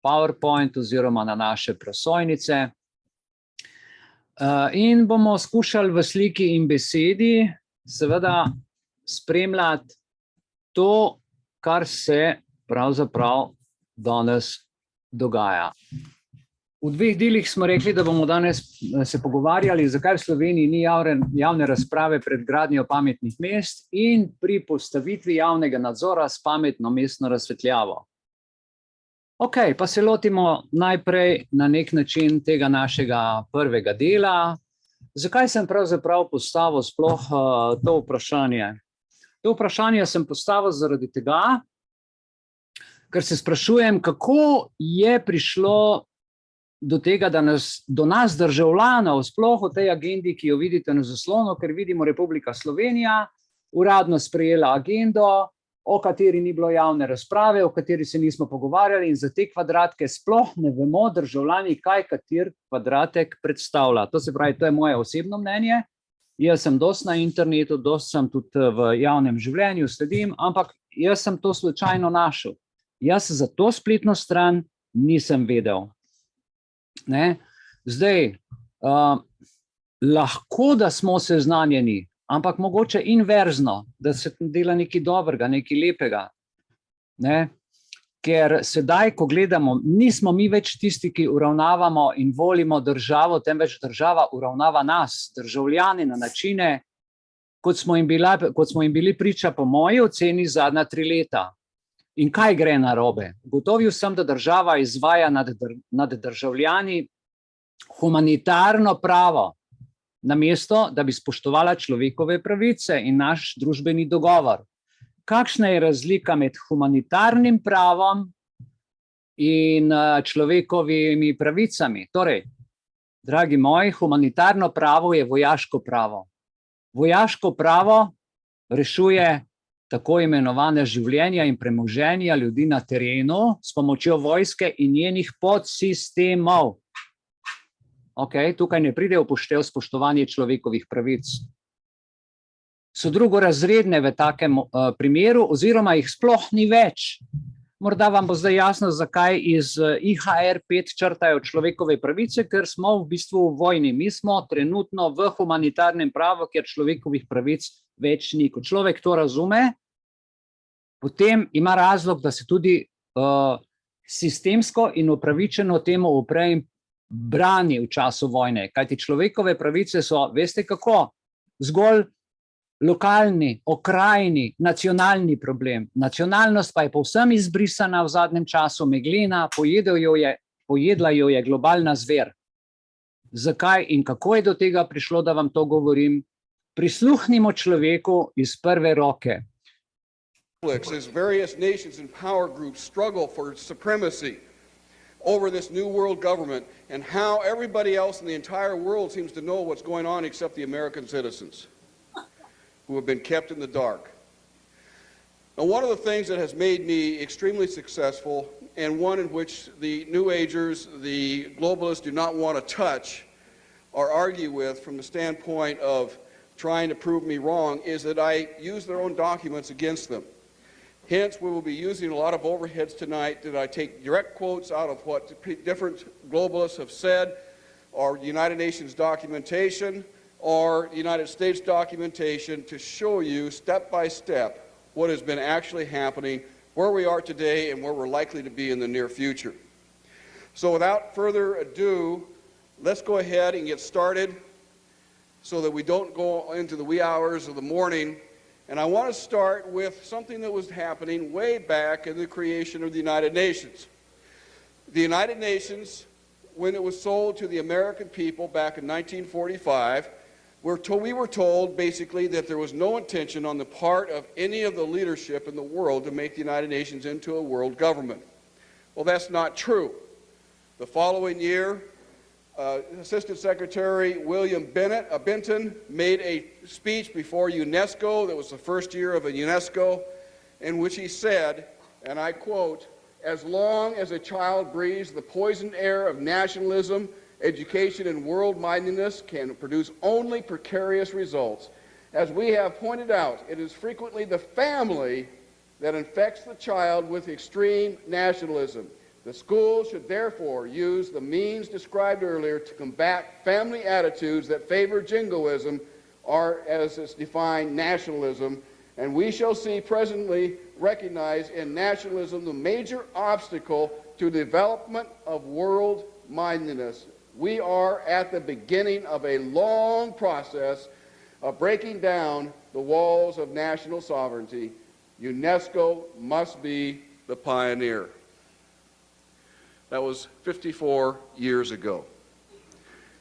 PowerPoint oziroma na naše prosojnice. In bomo skušali v sliki in besedi seveda spremljati to, kar se pravzaprav danes dogaja. V dveh delih smo rekli, da bomo danes se pogovarjali, zakaj v Sloveniji ni javne razprave pred gradnjo pametnih mest in pri postavitvi javnega nadzora s pametno mestno razsvetljavo. Ok, pa se lotimo najprej na nek način tega našega prvega dela. Zakaj sem pravzaprav postavil sploh to vprašanje? To vprašanje sem postavil zaradi tega, ker se sprašujem, kako je prišlo do tega, da do nas državljanov, sploh v tej agendi, ki jo vidite na zaslonu, ker vidimo Republika Slovenija, uradno sprejela agendo, o kateri ni bilo javne razprave, o kateri se nismo pogovarjali in za te kvadratke sploh ne vemo državljani, kaj kater kvadratek predstavlja. To se pravi, to je moje osebno mnenje. Jaz sem dosti na internetu, dosti sem tudi v javnem življenju, sledim, ampak jaz sem to slučajno našel. Jaz za to spletno stran nisem vedel. Ne? Zdaj, lahko, da smo seznanjeni, ampak mogoče inverzno, da se dela nekaj dobrega, nekaj lepega. Ne? Ker sedaj, ko gledamo, nismo mi več tisti, ki uravnavamo in volimo državo, temveč država uravnava nas, državljani, na načine, kot smo jim bili priča po moji oceni zadnja 3 leta. In kaj gre narobe? Ugotovil sem, da država izvaja nad državljani humanitarno pravo, namesto da bi spoštovala človekove pravice in naš družbeni dogovor. Kakšna je razlika med humanitarnim pravom in človekovimi pravicami? Torej, dragi moji, humanitarno pravo je vojaško pravo. Vojaško pravo rešuje tako imenovane življenja in premoženja ljudi na terenu s pomočjo vojske in njenih podsistemov. Ok, tukaj ne pride upoštev spoštovanje človekovih pravic. So drugorazredne v takem primeru oziroma jih sploh ni več. Morda vam bo zdaj jasno, zakaj iz IHR 5 črtajo človekove pravice, ker smo v bistvu v vojni. Mi smo trenutno v humanitarnem pravu, kjer človekovih pravic več ni. Ko človek to razume, potem ima razlog, da se tudi sistemsko in upravičeno temu upre in brani v času vojne. Kajti človekove pravice so, veste kako, zgolj lokalni, okrajni, nacionalni problem. Nacionalnost pa je povsem izbrisana v zadnjem času, meglena, pojedla jo je globalna zver. Zakaj in kako je do tega prišlo, da vam to govorim? Prisluhnimo človeku iz prve roke. As various nations and power groups struggle for supremacy over this new world government and how everybody else in the entire world seems to know what's going on except the American citizens who have been kept in the dark. Now, one of the things that has made me extremely successful and one in which the New Agers, the globalists do not want to touch or argue with from the standpoint of trying to prove me wrong is that I use their own documents against them. Hence, we will be using a lot of overheads tonight that I take direct quotes out of what different globalists have said, or the United Nations documentation, or the United States documentation to show you step by step what has been actually happening, where we are today, and where we're likely to be in the near future. So without further ado, let's go ahead and get started so that we don't go into the wee hours of the morning. And I want to start with something that was happening way back in the creation of the United Nations. The United Nations, when it was sold to the American people back in 1945, we were told basically that there was no intention on the part of any of the leadership in the world to make the United Nations into a world government. Well, that's not true. The following year, Assistant Secretary William Benton made a speech before UNESCO, that was the first year of UNESCO, in which he said, and I quote, "As long as a child breathes the poisoned air of nationalism, education and world-mindedness can produce only precarious results. As we have pointed out, it is frequently the family that infects the child with extreme nationalism. The schools should therefore use the means described earlier to combat family attitudes that favor jingoism or, as it's defined, nationalism, and we shall see presently recognize in nationalism the major obstacle to the development of world-mindedness. We are at the beginning of a long process of breaking down the walls of national sovereignty. UNESCO must be the pioneer. That was 54 years ago,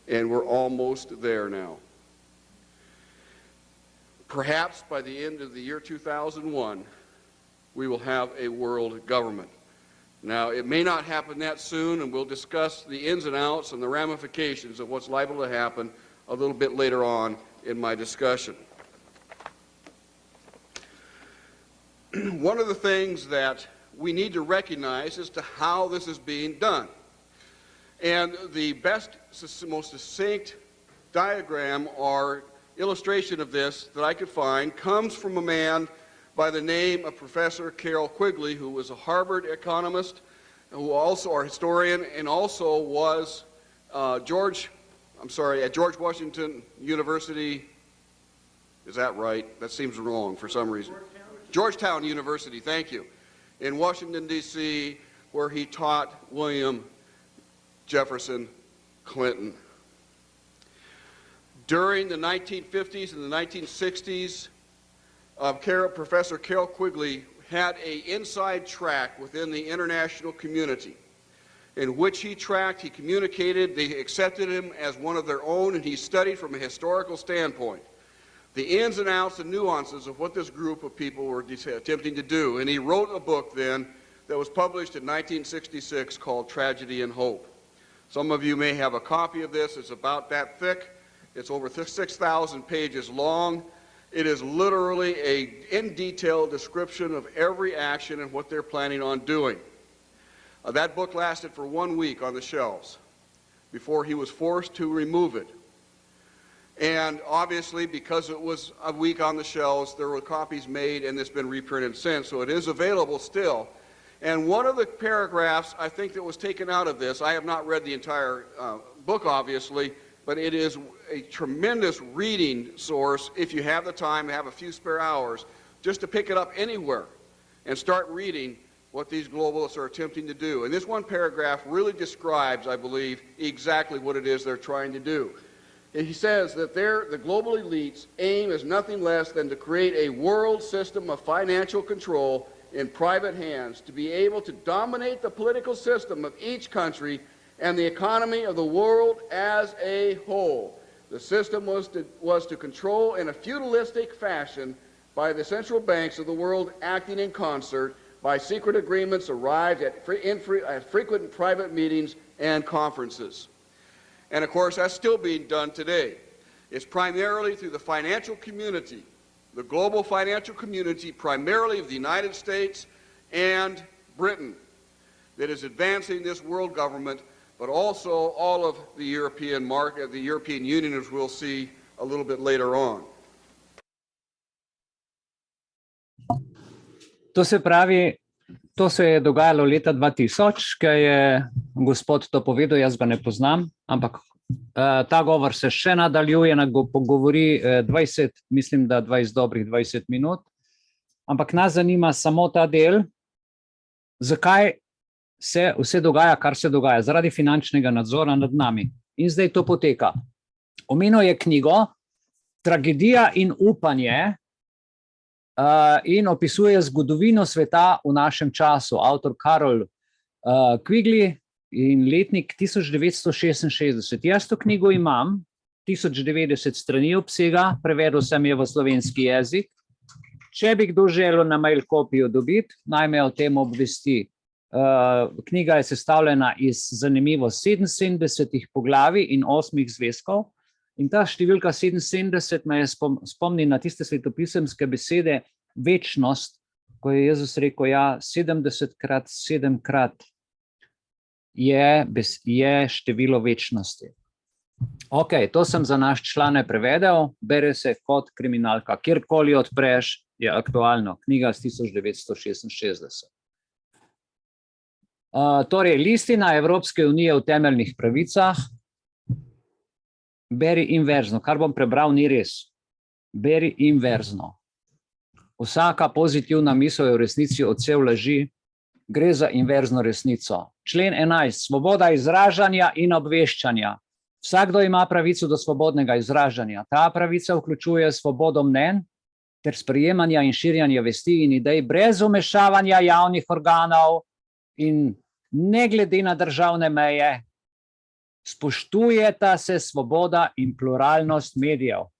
and we're almost there now. Perhaps by the end of the year 2001, we will have a world government. Now, it may not happen that soon, and we'll discuss the ins and outs and the ramifications of what's liable to happen a little bit later on in my discussion. One of the things that we need to recognize as to how this is being done. And the best, most succinct diagram or illustration of this that I could find comes from a man by the name of Professor Carroll Quigley, who was a Harvard economist, who also a historian, and also was at George Washington University. Is that right? That seems wrong for some reason. Georgetown University, thank you, in Washington, D.C., where he taught William Jefferson Clinton. During the 1950s and the 1960s, Professor Carroll Quigley had an inside track within the international community in which he communicated, they accepted him as one of their own, and he studied from a historical standpoint the ins and outs and nuances of what this group of people were attempting to do. And he wrote a book then that was published in 1966 called Tragedy and Hope. Some of you may have a copy of this. It's about that thick. It's over 6,000 pages long. It is literally an in-detail description of every action and what they're planning on doing. That book lasted for 1 week on the shelves before he was forced to remove it. And obviously, because it was a week on the shelves, there were copies made, and it's been reprinted since, so it is available still. And one of the paragraphs, I think, that was taken out of this, I have not read the entire book, obviously, but it is a tremendous reading source if you have the time, have a few spare hours, just to pick it up anywhere and start reading what these globalists are attempting to do. And this one paragraph really describes, I believe, exactly what it is they're trying to do. And he says that the global elites' aim is nothing less than to create a world system of financial control in private hands, to be able to dominate the political system of each country and the economy of the world as a whole. The system was to control in a feudalistic fashion by the central banks of the world acting in concert by secret agreements arrived at frequent private meetings and conferences. And of course, that's still being done today. It's primarily through the financial community, the global financial community, primarily of the United States and Britain, that is advancing this world government, but also all of the European market, the European Union, as we'll see a little bit later on. To se pravi, to se je dogajalo leta 2000, ko je gospod to povedal, jaz ga ne poznam, ampak ta govor se še nadaljuje, govori 20 dobrih 20 minut, ampak nas zanima samo ta del, zakaj se vse dogaja, kar se dogaja, zaradi finančnega nadzora nad nami. In zdaj to poteka. Omenil je knjigo Tragedija in upanje, in opisuje zgodovino sveta v našem času. Avtor Carroll Quigley in letnik 1966. Jaz to knjigo imam, 1090 strani obsega, prevedel sem jo v slovenski jezik. Če bi kdo želel na mail kopijo dobiti, naj me o tem obvesti. Knjiga je sestavljena iz zanimivo 77 poglavij in 8 zvezkov. In ta številka 77 me je spomni na tiste svetopisemske besede večnost, ko je Jezus rekel, ja, 70krat 7krat je število večnosti. Ok, to sem za naš člane prevedel, bere se kot kriminalka, kjerkoli odpreš, je aktualno, knjiga z 1966. Torej, listina Evropske unije o temeljnih pravicah, beri inverzno, kar bom prebral, ni res. Beri inverzno. Vsaka pozitivna misel je v resnici odsev laži, gre za inverzno resnico. Člen 11. Svoboda izražanja in obveščanja. Vsakdo ima pravico do svobodnega izražanja. Ta pravica vključuje svobodo mnenj ter sprejemanja in širjanja vesti in idej brez vmešavanja javnih organov in ne glede na državne meje. Spoštujeta se svoboda in pluralnost medijev.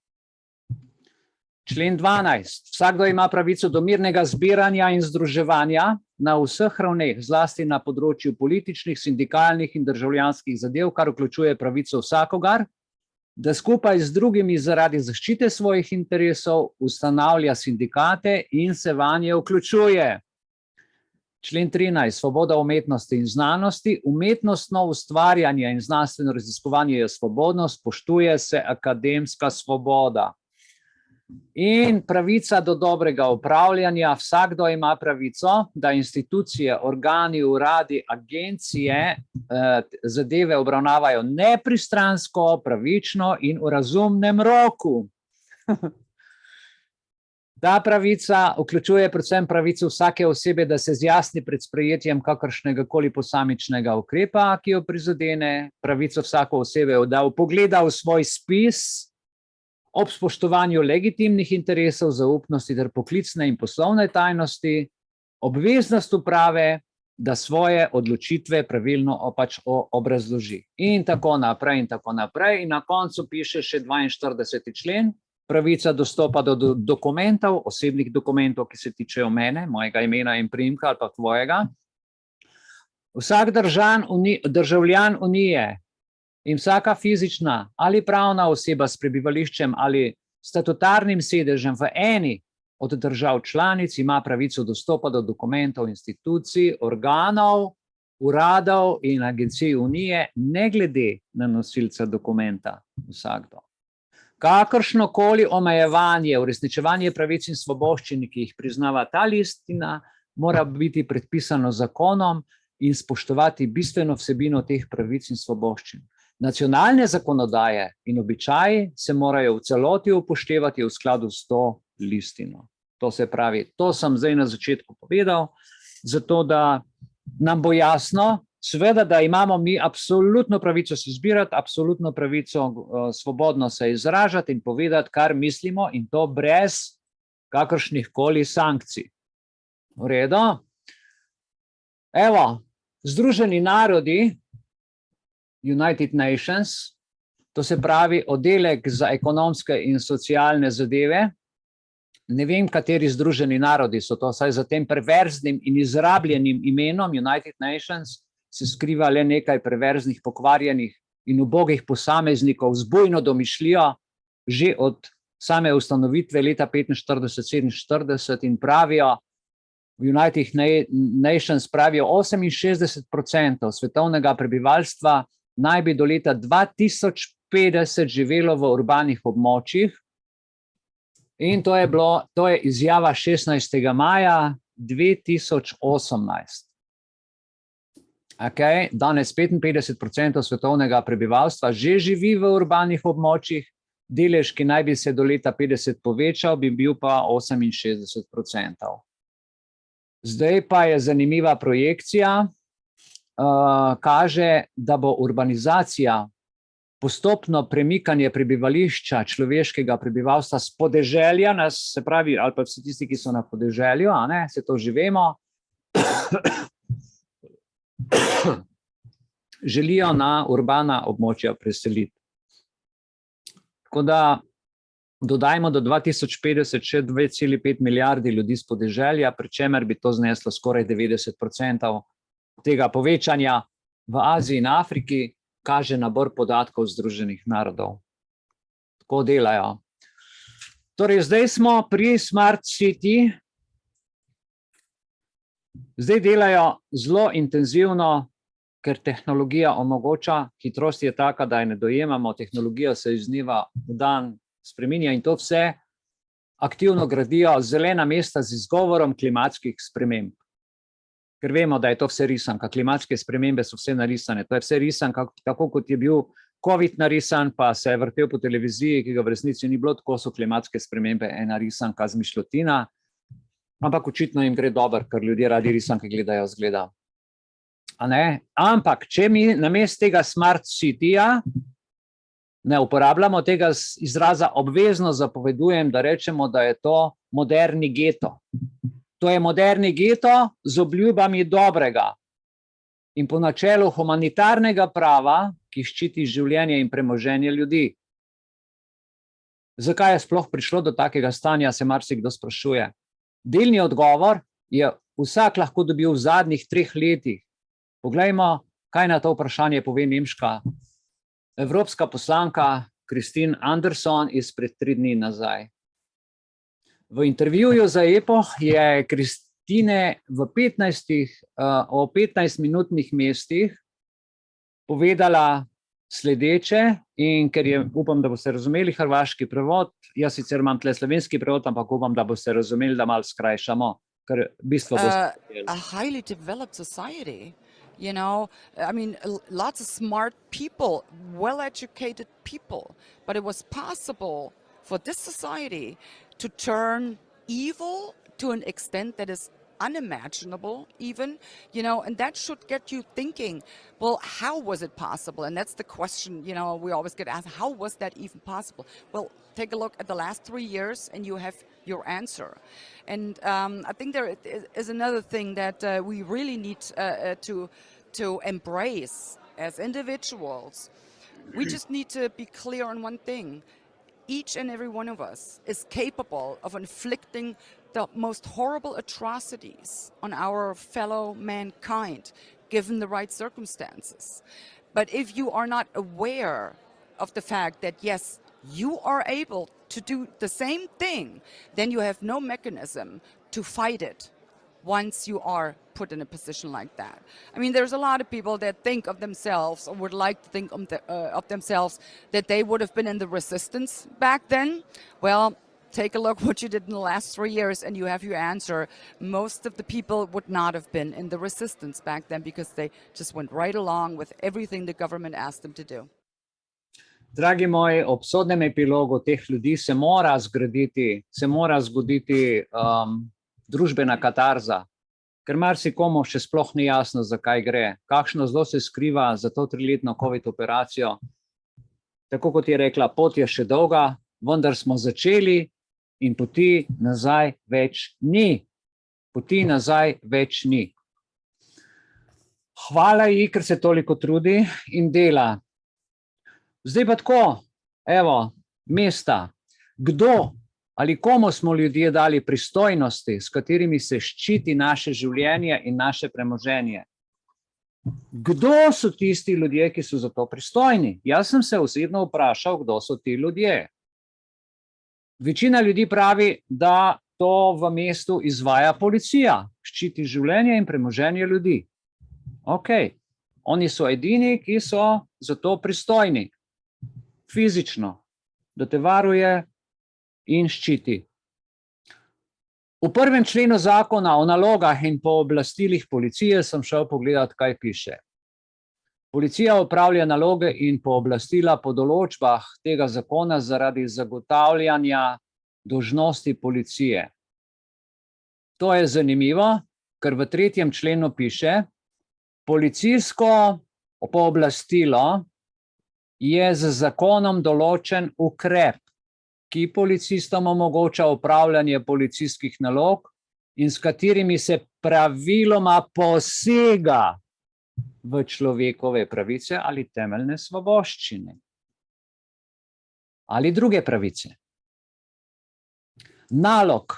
Člen 12. Vsakdo ima pravico do mirnega zbiranja in združevanja na vseh ravneh, zlasti na področju političnih, sindikalnih in državljanskih zadev, kar vključuje pravico vsakogar, da skupaj z drugimi zaradi zaščite svojih interesov ustanavlja sindikate in se vanje vključuje. Člen 13. Svoboda umetnosti in znanosti. Umetnostno ustvarjanje in znanstveno raziskovanje je svobodno, spoštuje se akademska svoboda. In pravica do dobrega upravljanja. Vsakdo ima pravico, da institucije, organi, uradi, agencije zadeve obravnavajo nepristransko, pravično in v razumnem roku. Ta pravica vključuje predvsem pravico vsake osebe, da se zjasni pred sprejetjem kakršnega koli posamičnega ukrepa, ki jo prizadene, pravico vsake osebe, da vpogleda v svoj spis ob spoštovanju legitimnih interesov, zaupnosti ter poklicne in poslovne tajnosti, obveznost uprave, da svoje odločitve pravilno obrazloži. In tako naprej, in tako naprej. In na koncu piše še 42. člen. Pravica dostopa do dokumentov, osebnih dokumentov, ki se tičejo mene, mojega imena in priimka ali pa tvojega. Vsak državljan Unije in vsaka fizična ali pravna oseba s prebivališčem ali statutarnim sedežem v eni od držav članic ima pravico dostopa do dokumentov, institucij, organov, uradov in agencij Unije, ne glede na nosilca dokumenta. Vsakdo. Kakršnokoli omejevanje, uresničevanje pravic in svoboščin, ki jih priznava ta listina, mora biti predpisano zakonom in spoštovati bistveno vsebino teh pravic in svoboščin. Nacionalne zakonodaje in običaji se morajo v celoti upoštevati v skladu s to listino. To se pravi, to sem zdaj na začetku povedal, zato da nam bo jasno, seveda, da imamo mi absolutno pravico se zbirati, absolutno pravico svobodno se izražati in povedati, kar mislimo, in to brez kakršnih koli sankcij. V redu? Evo, Združeni narodi, United Nations, to se pravi oddelek za ekonomske in socialne zadeve. Ne vem, kateri Združeni narodi so to, saj za tem perverznim in izrabljenim imenom United Nations se skriva le nekaj perverznih, pokvarjenih in ubogih posameznikov z bujno domišljijo že od same ustanovitve leta 45-47 in pravijo, United Nations pravijo, 68% svetovnega prebivalstva naj bi do leta 2050 živelo v urbanih območjih. In to je izjava 16. maja 2018. Okay. Danes 55% svetovnega prebivalstva že živi v urbanih območjih, delež, ki naj bi se do leta 50 povečal, bi bil pa 68%. Zdaj pa je zanimiva projekcija, kaže, da bo urbanizacija, postopno premikanje prebivališča človeškega prebivalstva s podeželja, se pravi, ali pa vsi tisti, ki so na podeželju, se to že vemo, želijo na urbana območja preseliti. Tako da dodajmo do 2050 še 2,5 milijardi ljudi z podeželja, pri čemer bi to zneslo skoraj 90% tega povečanja. V Aziji in Afriki kaže nabor podatkov Združenih narodov. Tako delajo. Torej, zdaj smo pri Smart City. Zdaj delajo zelo intenzivno, ker tehnologija omogoča, hitrost je taka, da je ne dojemamo, tehnologija se iz dneva v dan spreminja in to vse aktivno gradijo zelena mesta z izgovorom klimatskih sprememb. ker vemo, da je to vse risanka, klimatske spremembe so vse narisane, to je vse risanka, tako kot je bil COVID narisan, pa se je vrtel po televiziji, ki ga v resnici ni bilo, tako so klimatske spremembe ena risanka zmišljotina, ampak očitno jim gre dobro, ker ljudje radi risanke gledajo zgleda. A ne? Ampak, če mi namesto tega Smart City-ja ne uporabljamo tega izraza, obvezno zapovedujem, da rečemo, da je to moderni geto. To je moderni geto z obljubami dobrega in po načelu humanitarnega prava, ki ščiti življenje in premoženje ljudi. Zakaj je sploh prišlo do takega stanja, se marsikdo sprašuje. Delni odgovor je vsak lahko dobil v zadnjih 3 letih. Poglejmo, kaj na to vprašanje pove nemška evropska poslanka Christine Anderson izpred 3 dni nazaj. V intervjuju za Epoch je Christine o 15-minutnih mestih povedala sledeče in ker je, upam, da boste razumeli hrvaški prevod, jaz sicer imam tle slovenski prevod, ampak upam, da boste razumeli, da malo skrajšamo, ker bistvo boste. A highly developed society. You know, I mean, lots of smart people, well-educated people, but it was possible for this society to turn evil to an extent that is unimaginable even, you know, and that should get you thinking, well, how was it possible? And that's the question, you know, we always get asked, how was that even possible? Well, take a look at the last 3 years and you have your answer. And I think there is another thing that we really need to embrace as individuals. We just need to be clear on one thing. Each and every one of us is capable of inflicting the most horrible atrocities on our fellow mankind, given the right circumstances. But if you are not aware of the fact that, yes, you are able to do the same thing, then you have no mechanism to fight it once you are put in a position like that. I mean, there's a lot of people that think of themselves or would like to think of themselves that they would have been in the resistance back then. Well, take a look what you did in the last 3 years and you have your answer. Most of the people would not have been in the resistance back then because they just went right along with everything the government asked them to do. Dragi moji, ob sodnem epilogu teh ljudi se mora zgoditi družbena katarza, ker marsikomu še sploh ni jasno, zakaj gre, kakšno zlo se skriva za to 3-letno COVID operacijo. Tako kot je rekla, pot je še dolga, vendar smo začeli in poti nazaj več ni. Poti nazaj več ni. Hvala ji, ker se toliko trudi in dela. Zdaj pa tako, evo, mesta, kdo ali komu smo ljudje dali pristojnosti, s katerimi se ščiti naše življenje in naše premoženje? Kdo so tisti ljudje, ki so za to pristojni? Jaz sem se osebno vprašal, kdo so ti ljudje. Večina ljudi pravi, da to v mestu izvaja policija, ščiti življenje in premoženje ljudi. Ok, oni so edini, ki so za to pristojni. Fizično, da te varuje in ščiti. V 1. členu zakona o nalogah in pooblastilih policije sem šel pogledat, kaj piše. Policija opravlja naloge in pooblastila po določbah tega zakona zaradi zagotavljanja dolžnosti policije. To je zanimivo, ker v 3. členu piše, policijsko pooblastilo je z zakonom določen ukrep, ki policistom omogoča opravljanje policijskih nalog in s katerimi se praviloma posega v človekove pravice ali temeljne svoboščine. Ali druge pravice. Nalog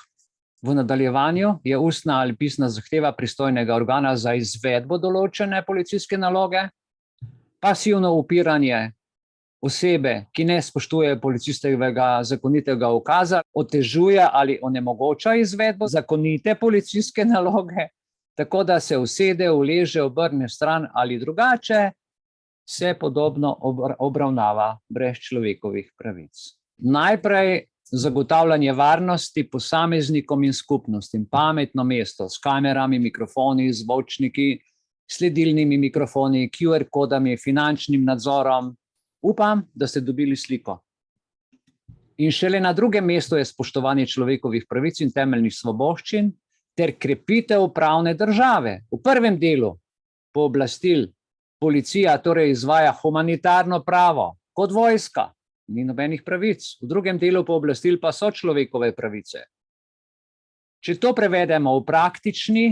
v nadaljevanju je ustna ali pisna zahteva pristojnega organa za izvedbo določene policijske naloge, pasivno upiranje osebe, ki ne spoštuje policijskega zakonitega ukaza, otežuje ali onemogoča izvedbo zakonite policijske naloge, tako da se usede, uleže, obrne stran ali drugače, se podobno obravnava brez človekovih pravic. Najprej zagotavljanje varnosti posameznikom in skupnostim, pametno mesto s kamerami, mikrofoni, zvočniki, sledilnimi mikrofoni, QR kodami, finančnim nadzorom. Upam, da ste dobili sliko. In šele na drugem mestu je spoštovanje človekovih pravic in temeljnih svoboščin ter krepitev pravne države. V prvem delu pooblastil policija torej izvaja humanitarno pravo kot vojska, ni nobenih pravic. V drugem delu pooblastil pa so človekove pravice. Če to prevedemo v praktični,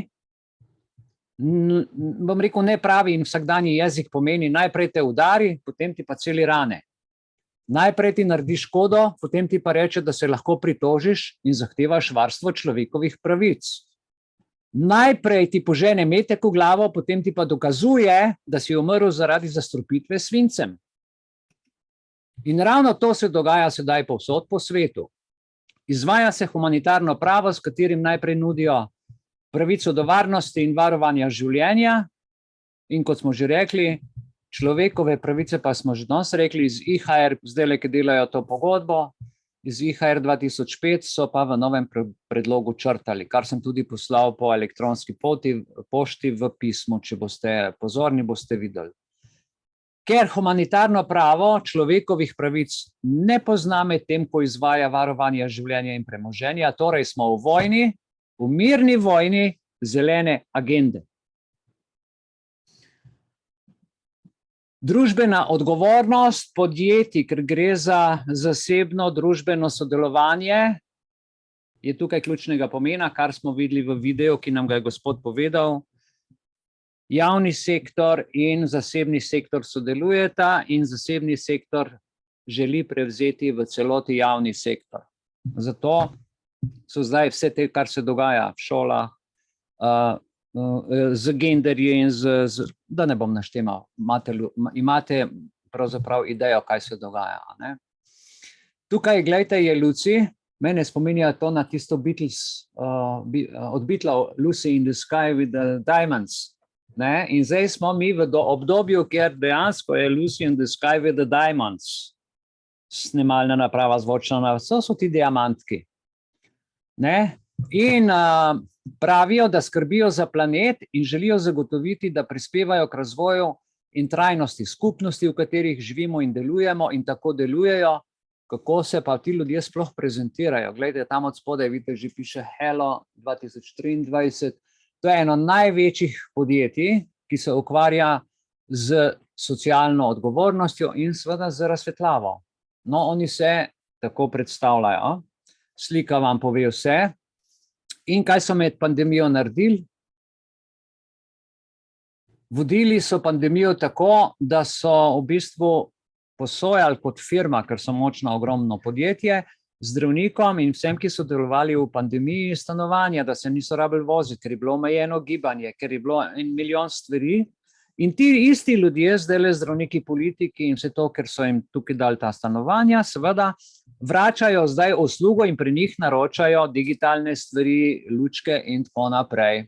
bom rekel, nepravi in vsakdanji jezik pomeni najprej te udari, potem ti pa celi rane. Najprej ti naredi škodo, potem ti pa reče, da se lahko pritožiš in zahtevaš varstvo človekovih pravic. Najprej ti požene metek v glavo, potem ti pa dokazuje, da si umrl zaradi zastrupitve s svincem. In ravno to se dogaja sedaj povsod po svetu. Izvaja se humanitarno pravo, s katerim najprej nudijo pravico do varnosti in varovanja življenja, in kot smo že rekli, človekove pravice pa smo že danes rekli iz IHR, zdaj, ki delajo to pogodbo, iz IHR 2005 so pa v novem predlogu črtali, kar sem tudi poslal po elektronski pošti v pismu, če boste pozorni, boste videli. Ker humanitarno pravo človekovih pravic ne pozna med tem, ko izvaja varovanje življenja in premoženja, torej smo v vojni, v mirni vojni zelene agende. Družbena odgovornost podjetij, ker gre za zasebno družbeno sodelovanje, je tukaj ključnega pomena, kar smo videli v videu, ki nam ga je gospod povedal. Javni sektor in zasebni sektor sodelujeta in zasebni sektor želi prevzeti v celoti javni sektor. Zato so zdaj vse te, kar se dogaja v šolah, z genderji in da ne bom naštemal, imate pravzaprav idejo, kaj se dogaja. Ne? Tukaj, gledajte, je Lucy, mene spominja to na tisto Beatles, od Beatlov, Lucy in the Sky with the Diamonds. Ne? In zdaj smo mi v obdobju, kjer dejansko je Lucy in the Sky with the Diamonds. Snemalna naprava, zvočna naprava, so ti diamantki. Ne? In pravijo, da skrbijo za planet in želijo zagotoviti, da prispevajo k razvoju in trajnosti skupnosti, v katerih živimo in delujemo in tako delujejo, kako se pa ti ljudje sploh prezentirajo. Glejte, tam od spodaj, vidite, že piše Hello 2023. To je eno največjih podjetij, ki se ukvarja z socialno odgovornostjo in seveda z razsvetljavo. No, oni se tako predstavljajo. Slika vam pove vse. In kaj so med pandemijo naredili? Vodili so pandemijo tako, da so v bistvu posojali kot firma, ker so močno ogromno podjetje, zdravnikom in vsem, ki so delovali v pandemiji, stanovanja, da se niso rabili voziti, ker je bilo omejeno gibanje, ker je bilo 1 milijon stvari. In ti isti ljudje, zdaj zdravniki, politiki in vse to, ker so jim tukaj dali ta stanovanja, seveda vračajo zdaj uslugo in pri njih naročajo digitalne stvari, lučke in tako naprej.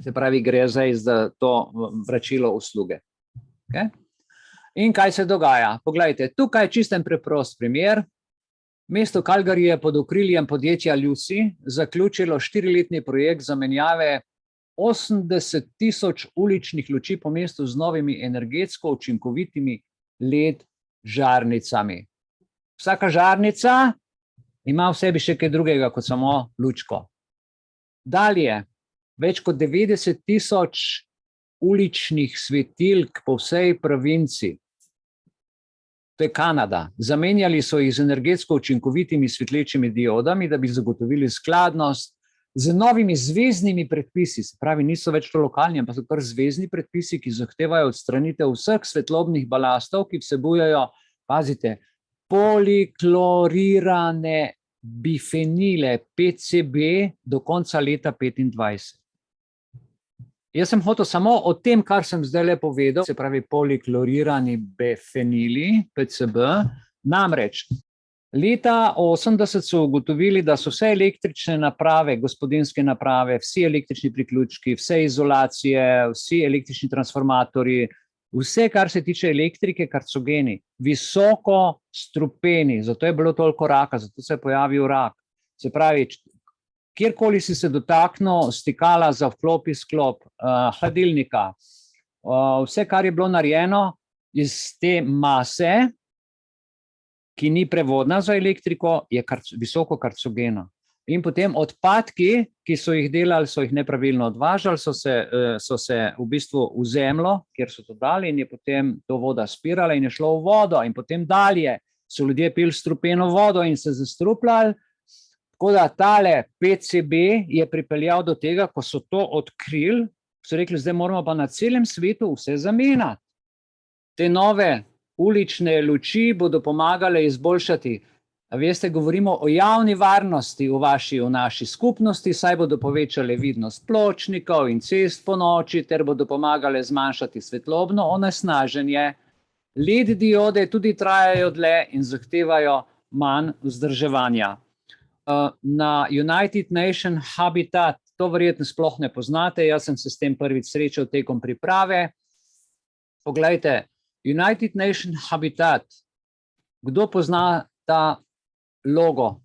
Se pravi, gre zdaj za to vračilo usluge. Okay? In kaj se dogaja? Poglejte, tukaj je čisten preprost primer. Mesto Calgary je pod okriljem podjetja Lucy zaključilo 4-letni projekt zamenjave 80,000 uličnih luči po mestu z novimi energetsko učinkovitimi LED žarnicami. Vsaka žarnica ima v sebi še kaj drugega kot samo lučko. Dalje, več kot 90,000 uličnih svetilk po vsej provinci. To je Kanada. Zamenjali so jih z energetsko učinkovitimi svetlečimi diodami, da bi zagotovili skladnost z novimi zveznimi predpisi. Se pravi, niso več to lokalni, ampak so kar zvezni predpisi, ki zahtevajo odstranitev vseh svetlobnih balastov, ki vsebujejo, pazite, poliklorirane bifenile, PCB, do konca leta 2025. Jaz sem hotel samo o tem, kar sem zdaj povedal, se pravi poliklorirani bifenili, PCB, namreč leta 80 so ugotovili, da so vse električne naprave, gospodinjske naprave, vsi električni priključki, vse izolacije, vsi električni transformatorji, Vse, kar se tiče elektrike, karcogeni, visoko strupeni, zato je bilo toliko raka, zato se je pojavil rak. Se pravi, kjerkoli si se dotaknil stikala za vklop izklop, hladilnika, vse, kar je bilo narejeno iz te mase, ki ni prevodna za elektriko, je visoko karcogena. In potem odpadki, ki so jih delali, so jih nepravilno odvažali, so se v bistvu v zemljo, kjer so to dali, in je potem to voda spirala in je šlo v vodo. In potem dalje so ljudje pili strupeno vodo in se zastrupljali. Tako da tale PCB je pripeljal do tega, ko so to odkrili, so rekli, zdaj moramo pa na celem svetu vse zamenjati. Te nove ulične luči bodo pomagale izboljšati. A veste, govorimo o javni varnosti v naši skupnosti, saj bodo povečale vidnost pločnikov in cest po noči, ter bodo pomagale zmanjšati svetlobno onesnaženje. LED diode tudi trajajo dlje in zahtevajo manj vzdrževanja. Na United Nations Habitat, to verjetno sploh ne poznate, jaz sem se s tem prvič srečal tekom priprave. Poglejte, United Nations Habitat, kdo pozna ta logo?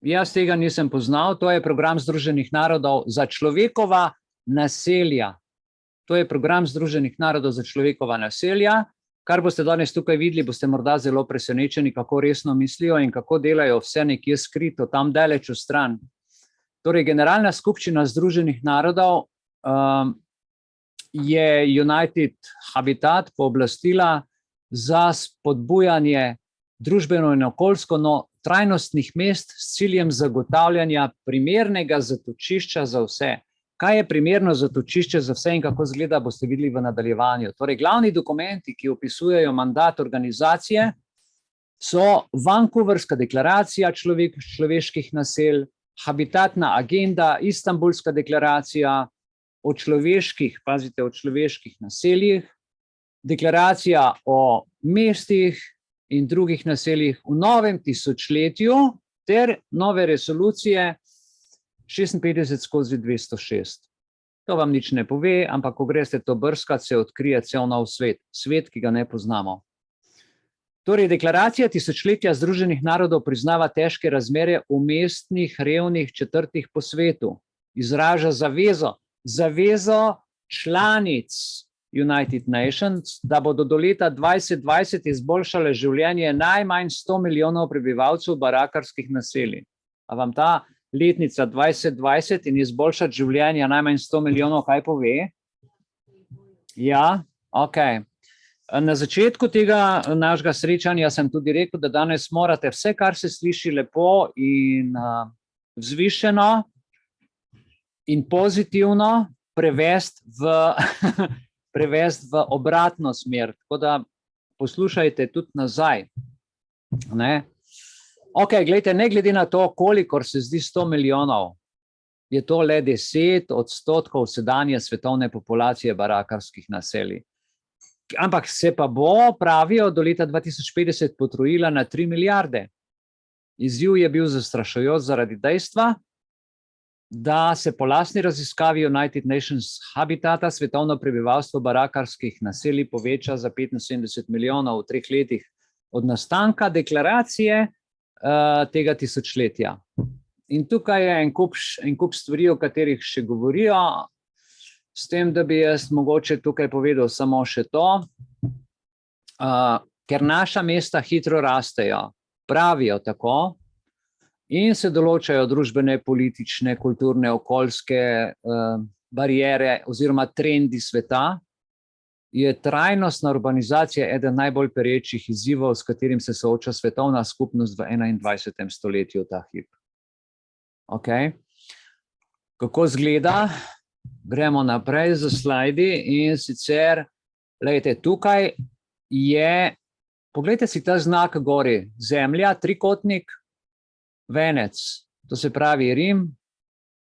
Jaz tega nisem poznal, to je program Združenih narodov za človekova naselja. To je program Združenih narodov za človekova naselja. Kar boste danes tukaj videli, boste morda zelo presenečeni, kako resno mislijo in kako delajo vse nekje skrito, tam daleč v stran. Torej, Generalna skupščina Združenih narodov je United Habitat pooblastila za spodbujanje družbeno in okoljsko trajnostnih mest s ciljem zagotavljanja primernega zatočišča za vse. Kaj je primerno zatočišče za vse in kako izgleda, boste videli v nadaljevanju. Torej, glavni dokumenti, ki opisujejo mandat organizacije, so Vancouverska deklaracija človeških naselj, Habitatna agenda, Istanbulska deklaracija o človeških, pazite, o človeških naseljih, deklaracija o mestih in drugih naseljih v novem tisočletju ter nove resolucije 56/206. To vam nič ne pove, ampak ko greste to brskati, se odkrije cel nov svet, svet, ki ga ne poznamo. Torej, deklaracija tisočletja Združenih narodov priznava težke razmere v mestnih, revnih četrtih po svetu. Izraža zavezo članic United Nations, da bodo do leta 2020 izboljšale življenje najmanj 100 milijonov prebivalcev barakarskih naselij. A vam ta letnica 2020 in izboljšati življenje najmanj 100 milijonov, kaj pove? Ja, ok. Na začetku tega našega srečanja sem tudi rekel, da danes morate vse, kar se sliši lepo in vzvišeno in pozitivno, prevesti v obratno smer. Tako da poslušajte tudi nazaj. Ok, gledajte, ne glede na to, kolikor se zdi 100 milijonov, je to le 10% sedanje svetovne populacije barakarskih naselij. Ampak se pa bo, pravijo, do leta 2050 potrojila na 3 milijarde. Izziv je bil zastrašujoč zaradi dejstva, da se po lastni raziskavi United Nations Habitata svetovno prebivalstvo barakarskih naselij poveča za 75 milijonov v 3 letih od nastanka deklaracije tega tisočletja. In tukaj je en kup stvari, o katerih še govorijo, s tem, da bi jaz mogoče tukaj povedal samo še to, ker naša mesta hitro rastejo, pravijo tako, in se določajo družbene, politične, kulturne, okoljske bariere oziroma trendi sveta, je trajnostna urbanizacija eden najbolj perečih izzivov, s katerim se sooča svetovna skupnost v 21. stoletju ta hip. Ok. Kako izgleda? Gremo naprej za slajdi in sicer, glejte, tukaj je, poglejte si ta znak gori, zemlja, trikotnik, venec, to se pravi Rim,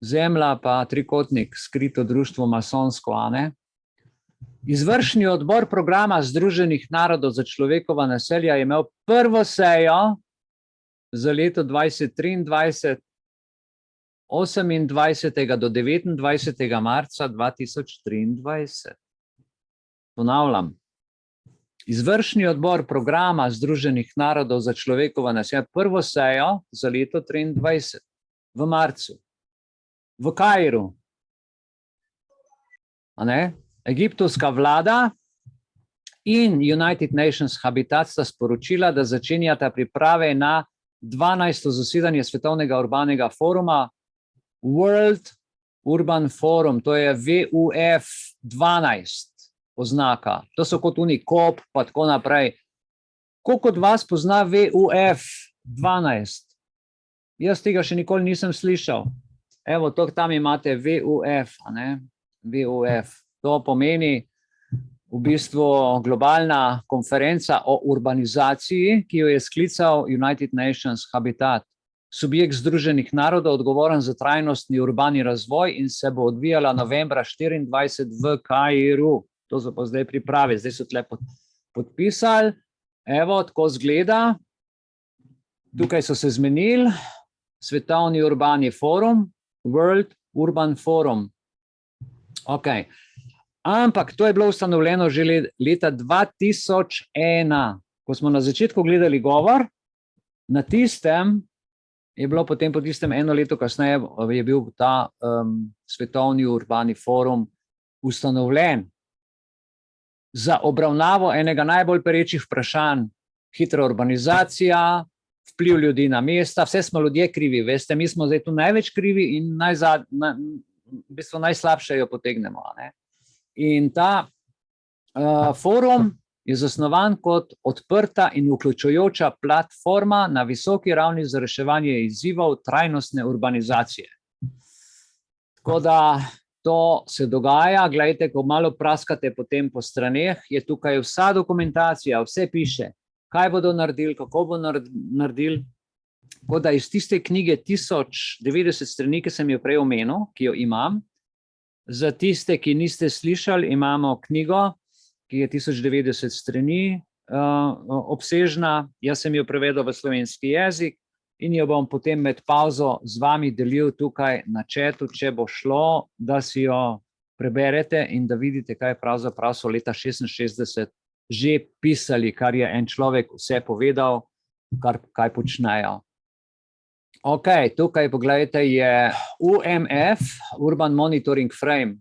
zemlja pa trikotnik, skrito društvo masonsko, a ne? Izvršni odbor programa Združenih narodov za človekova naselja je imel prvo sejo za leto 2023, 28. do 29. marca 2023. Ponavljam, izvršni odbor programa Združenih narodov za človekova naselja prvo sejo za leto 2023 v marcu v Kairu. Egiptovska vlada in United Nations Habitat sta sporočila, da začenjata priprave na 12. zasedanje Svetovnega urbanega foruma World Urban Forum, to je WUF 12 oznaka. To so kot COP pa tako naprej. Koliko od vas pozna WUF 12? Jaz tega še nikoli nisem slišal. Evo, tam imate WUF, WUF. To pomeni v bistvu globalna konferenca o urbanizaciji, ki jo je sklical United Nations Habitat. Subjekt Združenih narodov odgovoren za trajnostni urbani razvoj in se bo odvijala novembra 2024 v Kairu. To so pa zdaj priprave, zdaj so tle podpisali. Evo, tako zgleda. Tukaj so se zmenili. Svetovni urbani forum, World Urban Forum. Ok. Ampak to je bilo ustanovljeno že leta 2001. Ko smo na začetku gledali govor, na tistem je bilo potem po tistem eno leto kasneje je bil ta Svetovni urbani forum ustanovljen za obravnavo enega najbolj perečih vprašanj, hitra urbanizacija, vpliv ljudi na mesta, vse smo ljudje krivi, veste, mi smo zdaj tu največ krivi in v bistvu najslabše jo potegnemo. In ta forum je zasnovan kot odprta in vključujoča platforma na visoki ravni za reševanje izzivov trajnostne urbanizacije. Tako da to se dogaja, gledajte, ko malo praskate potem po straneh, je tukaj vsa dokumentacija, vse piše, kaj bodo naredili, kako bodo naredili. Tako da iz tiste knjige 1090 strani, ki sem jo prej omenil, ki jo imam, za tiste, ki niste slišali, imamo knjigo, ki je 1090 strani obsežna. Jaz sem jo prevedel v slovenski jezik in jo bom potem med pauzo z vami delil tukaj na chatu, če bo šlo, da si jo preberete in da vidite, kaj pravzaprav so leta 66 že pisali, kar je en človek vse povedal, kaj počnejo. Ok, tukaj pogledajte je UMF, Urban Monitoring Frame.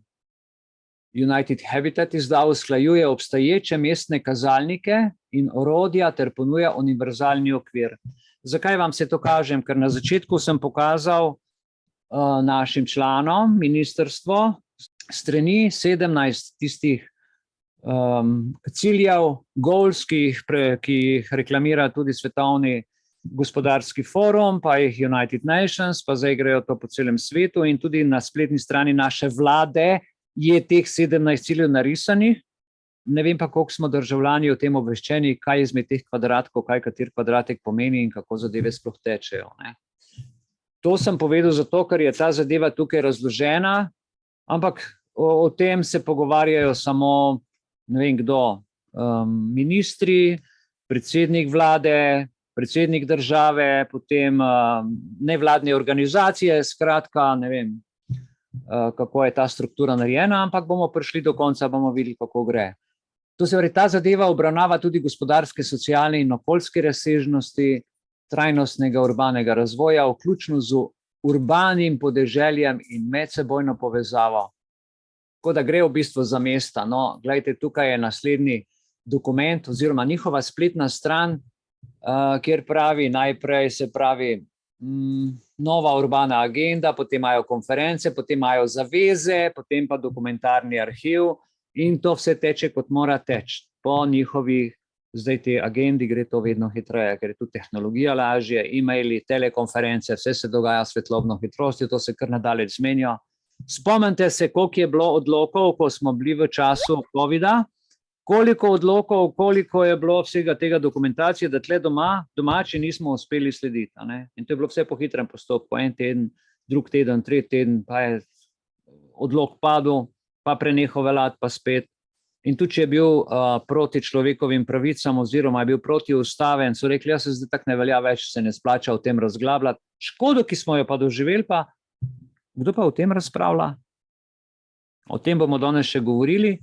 United Habitat izdal usklajuje obstoječe mestne kazalnike in orodja ter ponuja univerzalni okvir. Zakaj vam se to kažem? Ker na začetku sem pokazal našim članom ministrstvo strani 17 tistih ciljev, goals, ki jih reklamira tudi Svetovni gospodarski forum, pa jih United Nations, pa zdaj grejo to po celem svetu in tudi na spletni strani naše vlade je teh 17 ciljev narisanih. Ne vem pa, koliko smo državljani o tem obveščeni, kaj izmed teh kvadratkov, kaj kateri kvadratek pomeni in kako zadeve sploh tečejo. To sem povedal zato, ker je ta zadeva tukaj razložena, ampak o tem se pogovarjajo samo ne vem kdo, ministri, predsednik vlade, predsednik države, potem nevladne organizacije, skratka, ne vem, kako je ta struktura narejena, ampak bomo prišli do konca, bomo videli, kako gre. To se pravi, ta zadeva obravnava tudi gospodarske, socialne in okoljske razsežnosti trajnostnega urbanega razvoja, vključno z urbanim podeželjem in medsebojno povezavo. Tako da gre v bistvu za mesta. No, gledajte, tukaj je naslednji dokument oziroma njihova spletna stran, kjer pravi najprej se pravi nova urbana agenda, potem imajo konference, potem imajo zaveze, potem pa dokumentarni arhiv in to vse teče, kot mora teči. Po njihovih, zdaj te agendi gre to vedno hitreje, ker je tudi tehnologija lažje, e-maili, telekonference, vse se dogaja s svetlobno hitrostjo, to se kar nadalje zmenijo. Spomnite se, koliko je bilo odlokov, ko smo bili v času COVID-a, koliko odlokov, koliko je bilo vsega tega dokumentacije, da tle domači nismo uspeli slediti. In to je bilo vse po hitrem postopku, en teden, drug teden, tretji teden, pa je odlok padel, pa prenehal veljati, pa spet. In tudi, če je bil proti človekovim pravicam oziroma je bil protiustaven, so rekli, se zdaj tako ne velja več, se ne splača o tem razglabljati. Škodo, ki smo jo pa doživeli, pa kdo pa o tem razpravlja? O tem bomo danes še govorili.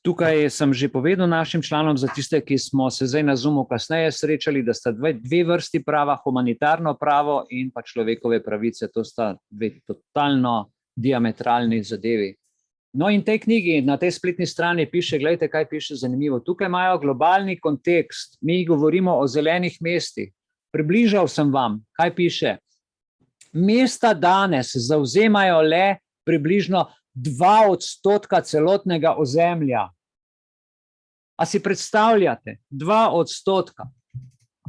Tukaj sem že povedal našim članom, za tiste, ki smo se zdaj na Zoomu kasneje srečali, da sta dve vrsti prava, humanitarno pravo in pa človekove pravice. To sta dve totalno diametralni zadevi. No in tej knjigi na tej spletni strani piše, gledajte, kaj piše zanimivo. Tukaj imajo globalni kontekst, mi govorimo o zelenih mestih. Približal sem vam, kaj piše. Mesta danes zavzemajo le približno 2% celotnega ozemlja. A si predstavljate? 2%.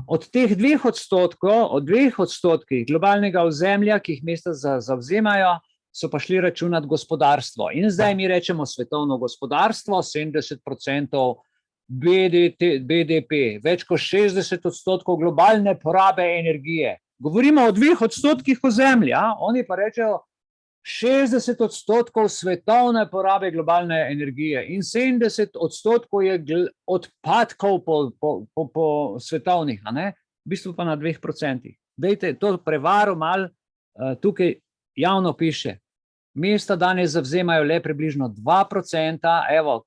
Od teh 2%, od 2% globalnega ozemlja, ki jih mesta zavzemajo, so pa šli računati gospodarstvo. In zdaj mi rečemo svetovno gospodarstvo, 70% BDP, več kot 60% globalne porabe energije. Govorimo o 2% ozemlja, oni pa rečejo 60% svetovne porabe globalne energije in 70% je odpadkov po svetovnih, a ne? V bistvu pa na 2%. Dajte to prevaro malo, tukaj javno piše. Mesta danes zavzemajo le približno 2%, evo,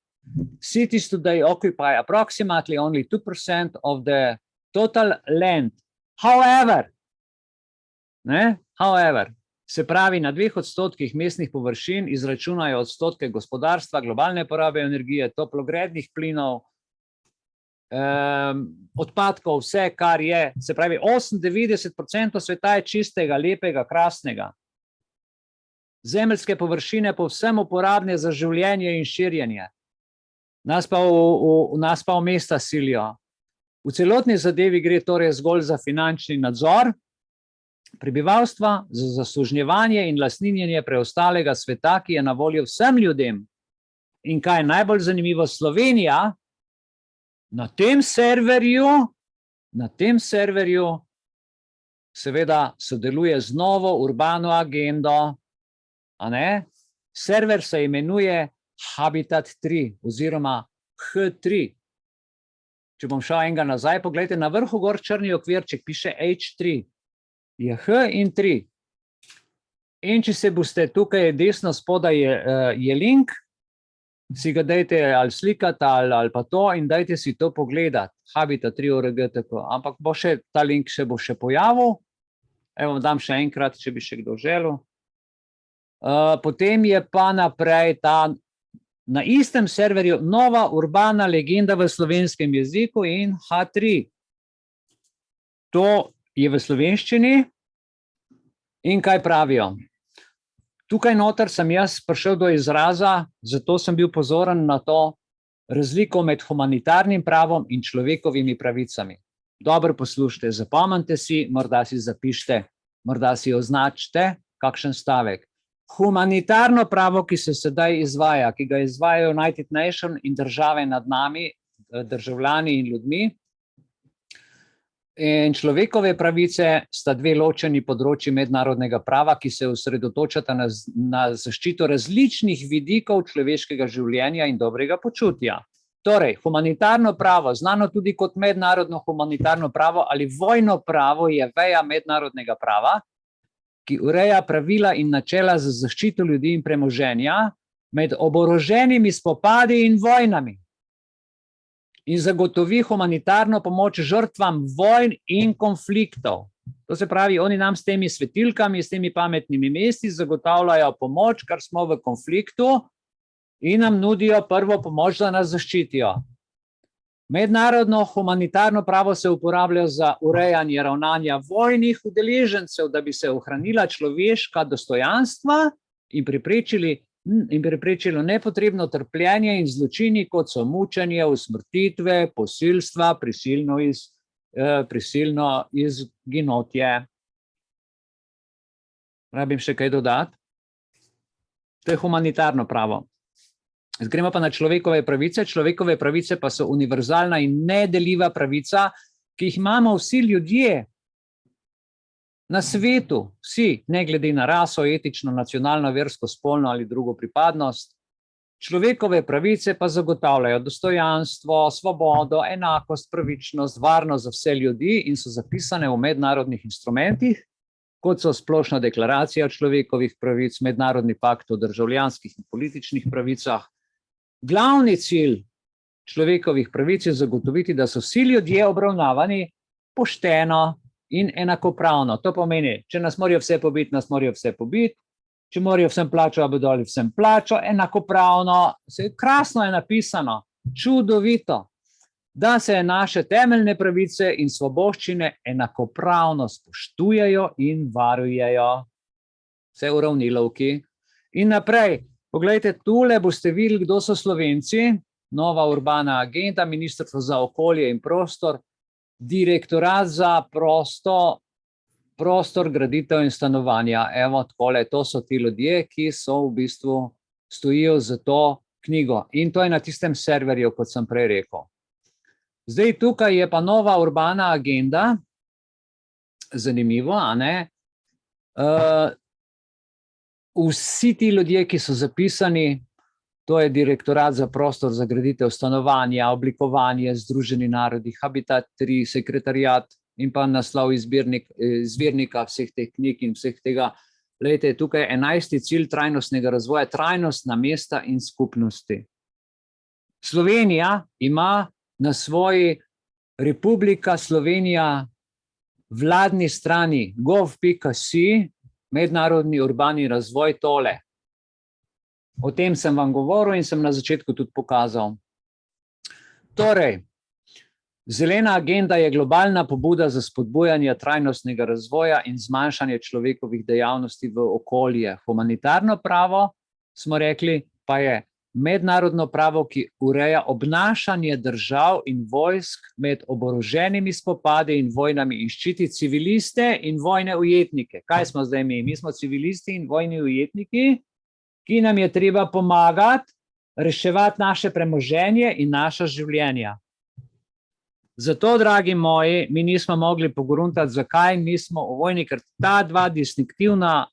cities today occupy approximately only 2% of the total land. However, se pravi, na 2% mestnih površin izračunajo odstotke gospodarstva, globalne porabe energije, toplogrednih plinov, odpadkov, vse, kar je, se pravi, 98% sveta je čistega, lepega, krasnega. Zemeljske površine povsem uporabne za življenje in širjenje. Nas pa v mesta silijo. V celotni zadevi gre torej zgolj za finančni nadzor prebivalstva, za zasužnjevanje in lastninjenje preostalega sveta, ki je na voljo vsem ljudem. In kaj je najbolj zanimivo, Slovenija na tem serverju seveda sodeluje z novo urbano agendo, a ne? Server se imenuje Habitat 3 oziroma H3. Če bom šel enega nazaj, pogledajte, na vrhu gor črni okvirček piše H3. Je H in 3. In če se boste tukaj desno spodaj je link, si ga dajte ali slikati ali pa to in dajte si to pogledati. Habitat 3.org tako. Ampak bo še ta link se bo še pojavil. Evo, dam še enkrat, če bi še kdo želel. Potem je pa naprej na istem serverju nova urbana legenda v slovenskem jeziku in H3. To je v slovenščini in kaj pravijo? Tukaj noter sem jaz prišel do izraza, zato sem bil pozoren na to razliko med humanitarnim pravom in človekovimi pravicami. Dobro poslušajte, zapomnite si, morda si zapišite, morda si označite kakšen stavek. Humanitarno pravo, ki se sedaj izvaja, ki ga izvajajo United Nations in države nad nami, državljani in ljudmi, in človekove pravice sta dve ločeni področji mednarodnega prava, ki se osredotočata na zaščito različnih vidikov človeškega življenja in dobrega počutja. Torej, humanitarno pravo, znano tudi kot mednarodno humanitarno pravo ali vojno pravo, je veja mednarodnega prava, ki ureja pravila in načela za zaščito ljudi in premoženja med oboroženimi spopadi in vojnami in zagotovi humanitarno pomoč žrtvam vojn in konfliktov. To se pravi, oni nam s temi svetilkami, s temi pametnimi mesti zagotavljajo pomoč, kar smo v konfliktu, in nam nudijo prvo pomoč, da nas zaščitijo. Mednarodno humanitarno pravo se uporablja za urejanje ravnanja vojnih udeležencev, da bi se ohranila človeška dostojanstva in preprečilo nepotrebno trpljenje in zločini, kot so mučenje, usmrtitve, posilstva, prisilno izginotje. Rabim še kaj dodati? To je humanitarno pravo. Gremo pa na človekove pravice. Človekove pravice pa so univerzalna in nedeljiva pravica, ki jih imamo vsi ljudje na svetu, vsi, ne glede na raso, etično, nacionalno, versko, spolno ali drugo pripadnost. Človekove pravice pa zagotavljajo dostojanstvo, svobodo, enakost, pravičnost, varnost za vse ljudi in so zapisane v mednarodnih instrumentih, kot so Splošna deklaracija človekovih pravic, Mednarodni pakt o državljanskih in političnih pravicah, Glavni cilj človekovih pravic je zagotoviti, da so vsi ljudje obravnavani pošteno in enakopravno. To pomeni, če nas morajo vse pobiti, nas morajo vse pobiti, če morajo vsem plačo, bi dali vsem plačo, enakopravno. Krasno je napisano, čudovito, da se naše temeljne pravice in svoboščine enakopravno spoštujejo in varujejo. Vse uravnilovki. In naprej, poglejte, tule boste videli, kdo so Slovenci, nova urbana agenda, Ministrstvo za okolje in prostor, Direktorat za prostor, graditev in stanovanja. Evo, takole, to so ti ljudje, ki so v bistvu stojijo za to knjigo. In to je na tistem serverju, kot sem prej rekel. Zdaj, tukaj je pa nova urbana agenda. Zanimivo, a ne? Vsi ti ljudje, ki so zapisani, to je Direktorat za prostor, za graditev stanovanja, oblikovanje, Združeni narodi, Habitat 3, sekretariat in pa naslov izvirnika vseh teh knjig in vseh tega. Glejte, tukaj je 11. cilj trajnostnega razvoja, trajnostna mesta in skupnosti. Slovenija ima na svoji Republika Slovenija vladni strani gov.si, mednarodni urbani razvoj, tole. O tem sem vam govoril in sem na začetku tudi pokazal. Torej, zelena agenda je globalna pobuda za spodbujanje trajnostnega razvoja in zmanjšanje človekovih dejavnosti v okolje. Humanitarno pravo, smo rekli, pa je mednarodno pravo, ki ureja obnašanje držav in vojsk med oboroženimi spopadi in vojnami in ščiti civiliste in vojne ujetnike. Kaj smo zdaj mi? Mi smo civilisti in vojni ujetniki, ki nam je treba pomagati reševati naše premoženje in naša življenja. Zato, dragi moji, mi nismo mogli pogruntati, zakaj mi smo v vojni, ker ta dva distinktivna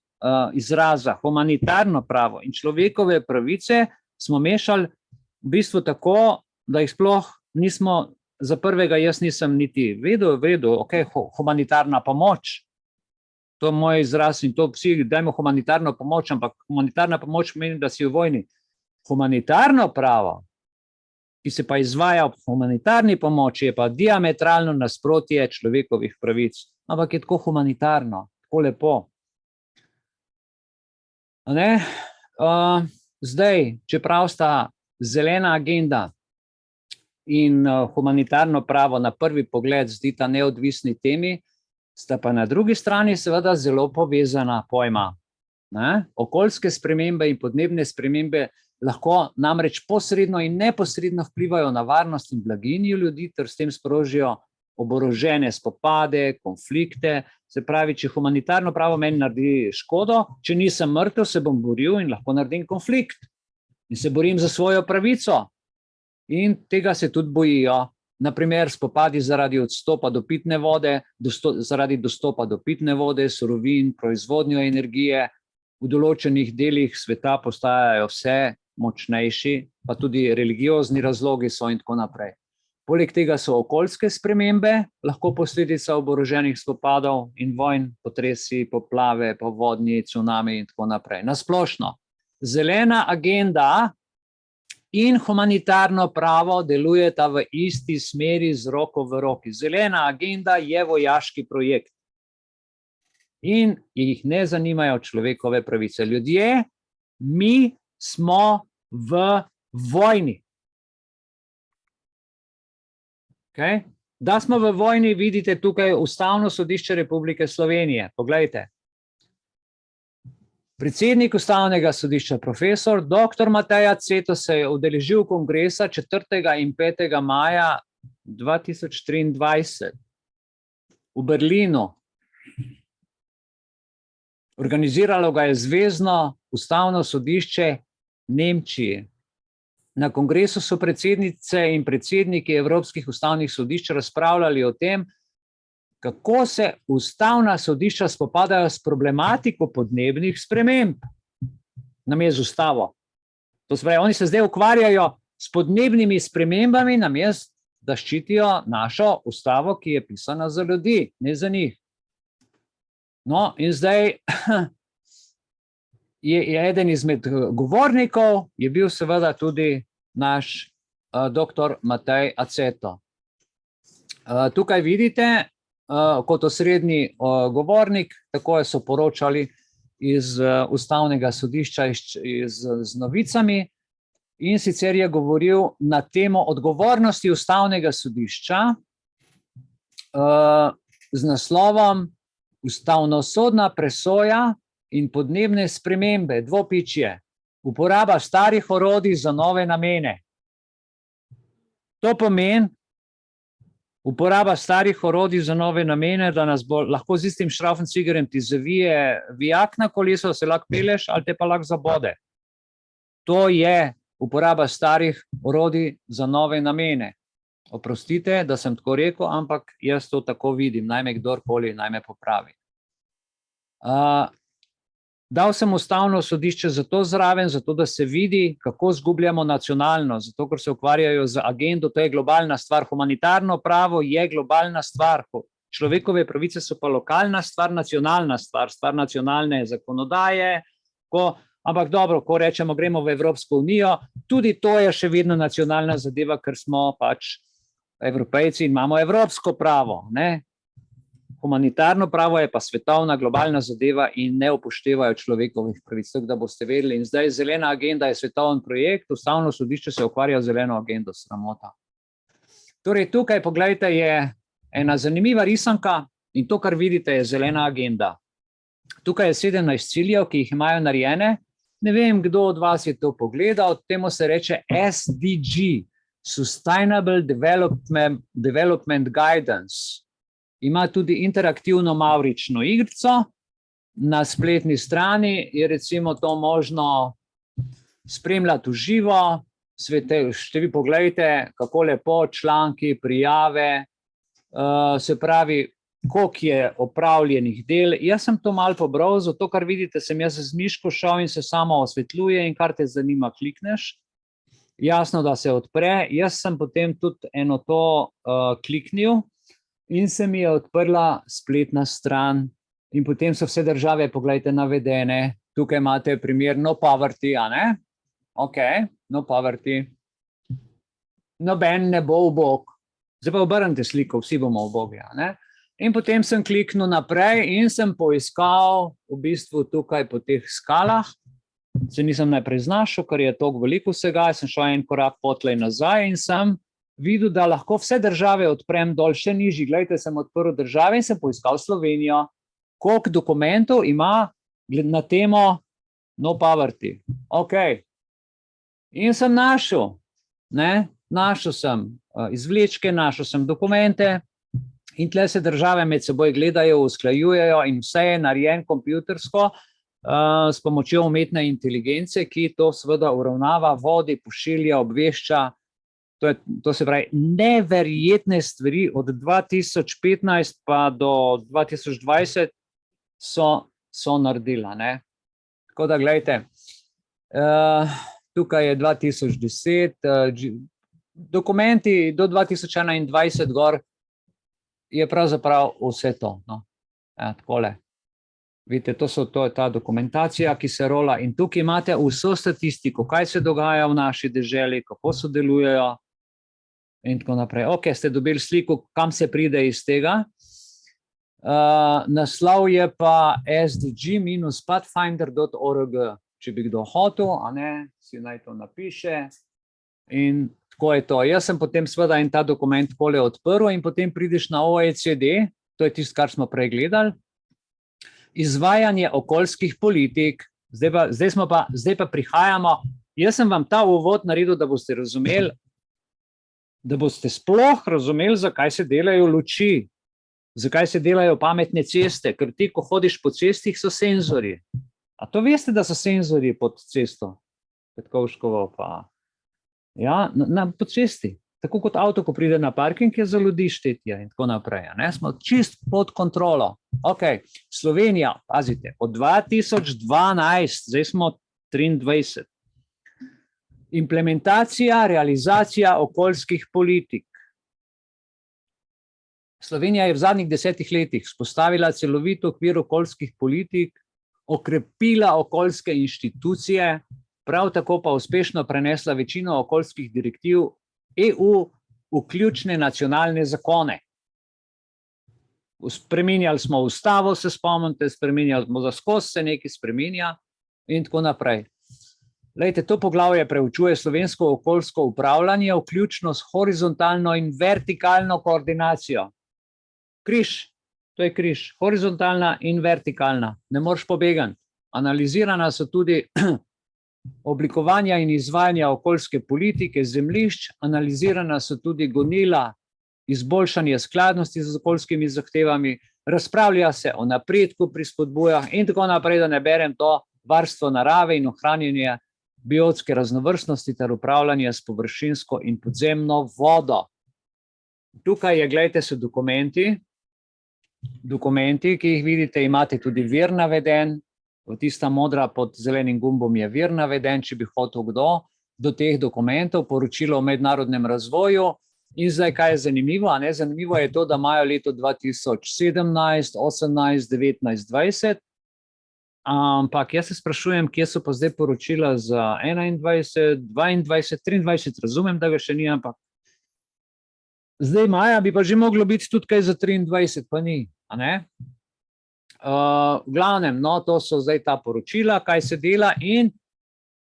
izraza, humanitarno pravo in človekove pravice, smo mešali v bistvu tako, da jih sploh nismo, za prvega jaz nisem niti vedel, ok, humanitarna pomoč, to je moj izraz in to vsi, dajmo humanitarno pomoč, ampak humanitarna pomoč pomeni, da si v vojni. Humanitarno pravo, ki se pa izvaja ob humanitarni pomoči, je pa diametralno nasprotje človekovih pravic. Ampak je tako humanitarno, tako lepo. Zdaj, čeprav sta zelena agenda in humanitarno pravo na prvi pogled zdita neodvisni temi, sta pa na drugi strani seveda zelo povezana pojma. Okoljske spremembe in podnebne spremembe lahko namreč posredno in neposredno vplivajo na varnost in blaginjo ljudi ter s tem sprožijo oborožene spopade, konflikte. Se pravi, če humanitarno pravo meni naredi škodo, če nisem mrtev, se bom boril in lahko naredim konflikt. In se borim za svojo pravico. In tega se tudi bojijo. Naprimer, spopadi zaradi odstopa do pitne vode, zaradi dostopa do pitne vode, surovin, proizvodnjo energije, v določenih delih sveta postajajo vse močnejši, pa tudi religiozni razlogi so in tako naprej. Poleg tega so okoljske spremembe lahko posledica oboroženih spopadov in vojn, potresi, poplave, povodnji, cunami in tako naprej. Na splošno, zelena agenda in humanitarno pravo delujeta v isti smeri z roko v roki. Zelena agenda je vojaški projekt in jih ne zanimajo človekove pravice. Ljudje, mi smo v vojni. Okay? Da smo v vojni, vidite tukaj Ustavno sodišče Republike Slovenije. Poglejte. Predsednik Ustavnega sodišča, profesor dr. Matej Aceto, se je udeležil kongresa 4. in 5. maja 2023 v Berlinu. Organiziralo ga je Zvezno Ustavno sodišče Nemčije. Na kongresu so predsednice in predsedniki Evropskih ustavnih sodišč razpravljali o tem, kako se ustavna sodišča spopadajo s problematiko podnebnih sprememb, namesto z ustavo. To se pravi, oni se zdaj ukvarjajo s podnebnimi spremembami, namesto da ščitijo našo ustavo, ki je pisana za ljudi, ne za njih. No, in zdaj je eden izmed govornikov, je bil seveda tudi naš dr. Matej Aceto. Tukaj vidite kot osrednji govornik, tako so poročali iz Ustavnega sodišča z novicami, in sicer je govoril na temo odgovornosti Ustavnega sodišča z naslovom Ustavnosodna presoja in podnebne spremembe, dvopičje, uporaba starih orodij za nove namene. To pomeni, uporaba starih orodij za nove namene, da nas bo lahko z istim šraufencigerjem ti zavije vijak na koleso, se lahko peleš ali te pa lahko zabode. To je uporaba starih orodij za nove namene. Oprostite, da sem tako rekel, ampak jaz to tako vidim, naj me kdorkoli naj me popravi. Dal sem Ustavno sodišče zato zraven, zato da se vidi, kako zgubljamo nacionalno, zato ker se ukvarjajo z agendo, to je globalna stvar, humanitarno pravo je globalna stvar, človekove pravice so pa lokalna stvar, nacionalna stvar, stvar nacionalne zakonodaje, ampak dobro, ko rečemo, gremo v Evropsko unijo, tudi to je še vedno nacionalna zadeva, ker smo pač Evropejci in imamo evropsko pravo, ne? Humanitarno pravo je pa svetovna, globalna zadeva in ne upoštevajo človekovih pravic, tako da boste vedeli. In zdaj zelena agenda je svetovni projekt, Ustavno sodišče se ukvarja z zeleno agendo, sramota. Torej, tukaj, poglejte, je ena zanimiva risanka in to, kar vidite, je zelena agenda. Tukaj je 17 ciljev, ki jih imajo narejene. Ne vem, kdo od vas je to pogledal, temu se reče SDG, Sustainable Development Guidance. Ima tudi interaktivno mavrično igrico, na spletni strani je recimo to možno spremljati v živo, vi pogledajte, kako lepo članki, prijave, se pravi, koliko je opravljenih del. Jaz sem to malo pobral, zato kar vidite, sem jaz z miško šel in se samo osvetljuje in kar te zanima, klikneš. Jasno, da se odpre, jaz sem potem tudi eno to kliknil, in se mi je odprla spletna stran in potem so vse države, poglejte, navedene. Tukaj imate primer no poverty, a ne? Ok, no poverty. Noben ne bo ubog. Zdaj pa obrnite sliko, vsi bomo ubogi, a ne? In potem sem kliknil naprej in sem poiskal v bistvu tukaj po teh skalah. Se nisem najprej znašel, ker je toliko veliko vsega, sem šel en korak potlej nazaj in sem videl, da lahko vse države odprem dol še nižji. Glejte, sem odprl države in sem poiskal Slovenijo. Koliko dokumentov ima na temo no poverty. Ok. In sem našel, ne? Našel sem izvlečke, našel sem dokumente in tle se države med seboj gledajo, usklajujejo in vse je narejen kompjutersko s pomočjo umetne inteligence, ki to seveda uravnava, vodi, pošilja, obvešča. To se pravi, neverjetne stvari od 2015 pa do 2020 so naredila, ne? Tako da, gledajte, tukaj je 2010, dokumenti do 2021 gor je pravzaprav vse to, no. Ja, takole. Vidite, to je ta dokumentacija, ki se rola in tukaj imate vso statistiko, kaj se dogaja v naši deželi, kako sodelujejo in tako naprej. Ok, ste dobili sliko, kam se pride iz tega. Naslov je pa sdg-pathfinder.org, če bi kdo hotel, a ne, si naj to napiše. In tako je to. Jaz sem potem seveda in ta dokument takole odprl in potem prideš na OECD, to je tisto, kar smo prej gledali, izvajanje okoljskih politik. Zdaj pa prihajamo, jaz sem vam ta uvod naredil, da boste razumeli, da boste sploh razumeli, zakaj se delajo luči, zakaj se delajo pametne ceste, ker ti, ko hodiš po cestih, so senzorji. A to veste, da so senzorji pod cesto? Petkovškovo pa. Ja, po cesti. Tako kot avto, ko pride na parking, je za ljudi štetje in tako naprej. Ne? Smo čist pod kontrolo. Ok, Slovenija, pazite, od 2012, zdaj smo 23. Implementacija, realizacija okoljskih politik. Slovenija je v zadnjih 10 letih vzpostavila celovit okvir okoljskih politik, okrepila okoljske inštitucije, prav tako pa uspešno prenesla večino okoljskih direktiv EU v ključne nacionalne zakone. Spreminjali smo ustavo, se spomnite, spreminjali smo zaskozi, se nekaj spreminja in tako naprej. Glejte, to poglavje preučuje slovensko okoljsko upravljanje, vključno s horizontalno in vertikalno koordinacijo. Križ, to je križ, horizontalna in vertikalna, ne moreš pobegati. Analizirana so tudi oblikovanja in izvajanja okoljske politike zemljišč, analizirana so tudi gonila izboljšanje skladnosti z okoljskimi zahtevami, razpravlja se o napredku pri spodbujah in tako naprej, da ne berem to, varstvo narave in ohranjanje biotske raznovrstnosti ter upravljanje s površinsko in podzemno vodo. Tukaj je, gledajte, so dokumenti, ki jih vidite, imate tudi vir naveden, tista modra pod zelenim gumbom je vir naveden, če bi hotel kdo do teh dokumentov, poročilo o mednarodnem razvoju. In zdaj, kaj je zanimivo? Zanimivo je to, da imajo leto 2017, 18, 19, 20, ampak jaz se sprašujem, kje so pa zdaj poročila za 21, 22, 23, razumem, da ga še ni, ampak zdaj maja bi pa že moglo biti tudi kaj za 23, pa ni, a ne? V glavnem, no, to so zdaj ta poročila, kaj se dela in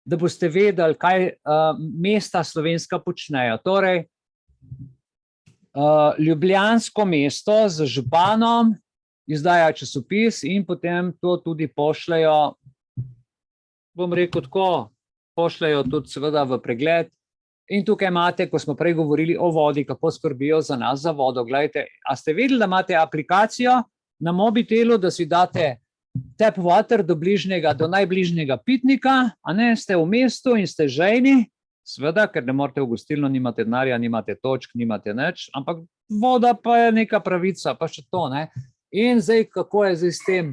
da boste vedeli, kaj mesta slovenska počnejo. Torej, ljubljansko mesto z županom izdaja časopis in potem to tudi pošljajo, bom rekel tako, pošljajo tudi seveda v pregled. In tukaj imate, ko smo prej govorili o vodi, kako skrbijo za nas za vodo. Glejte, a ste vedeli, da imate aplikacijo na mobitelu, da si date tap water do najbližnjega pitnika, a ne, ste v mestu in ste žejni, seveda, ker ne morete v gostilno, nimate denarja, nimate točk, nimate nič, ampak voda pa je neka pravica, pa še to, ne. In zdaj, kako je zdaj s tem,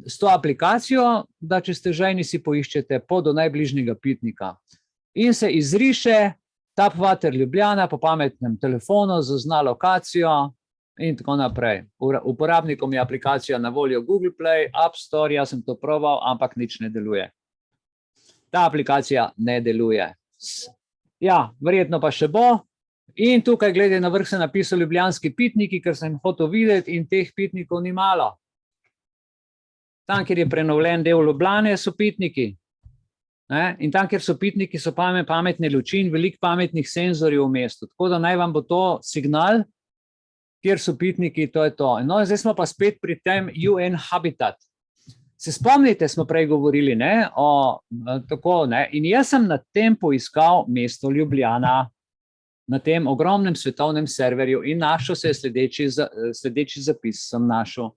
s to aplikacijo, da če ste žejni, si poiščete pot do najbližnjega pitnika. In se izriše tap water Ljubljana po pametnem telefonu, zazna lokacijo in tako naprej. Uporabnikom je aplikacija na voljo Google Play, App Store, jaz sem to probal, ampak nič ne deluje. Ta aplikacija ne deluje. Ja, verjetno pa še bo. In tukaj, gledaj, na vrh se napisal ljubljanski pitniki, ker sem hotel videti in teh pitnikov ni malo. Tam, kjer je prenovljen del Ljubljane, so pitniki. In tam, kjer so pitniki, so pametne luči in veliko pametnih senzorjev v mestu. Tako da naj vam bo to signal, kjer so pitniki, to je to. No, zdaj smo pa spet pri tem UN Habitat. Se spomnite, smo prej govorili, ne, tako, ne, in jaz sem na tem poiskal mesto Ljubljana, na tem ogromnem svetovnem serverju in našel se je sledeči zapis sem našel.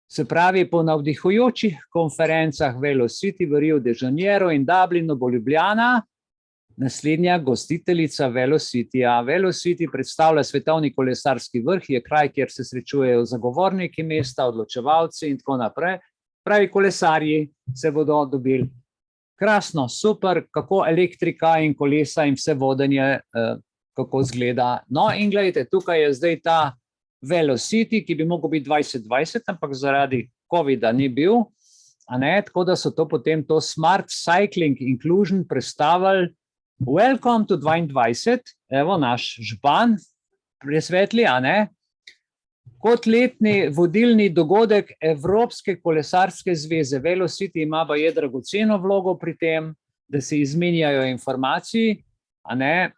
Se pravi, po navdihujočih konferencah Velocity v Rio de Janeiro in Dublinu bo Ljubljana naslednja gostiteljica Velocityja. Velocity predstavlja svetovni kolesarski vrh, je kraj, kjer se srečujejo zagovorniki mesta, odločevalci in tako naprej. Pravi kolesarji se bodo dobili. Krasno, super, kako elektrika in kolesa in vse vodenje, kako izgleda. No in gledajte, tukaj je zdaj ta Velocity, ki bi mogel biti 2020, ampak zaradi COVID-a ni bil, a ne, tako da so to potem to Smart Cycling Inclusion predstavili. Welcome to 2020, evo naš župan, presvetli, a ne, kot letni vodilni dogodek Evropske kolesarske zveze. Velocity ima pa je dragoceno vlogo pri tem, da se izmenjajo informacije, a ne,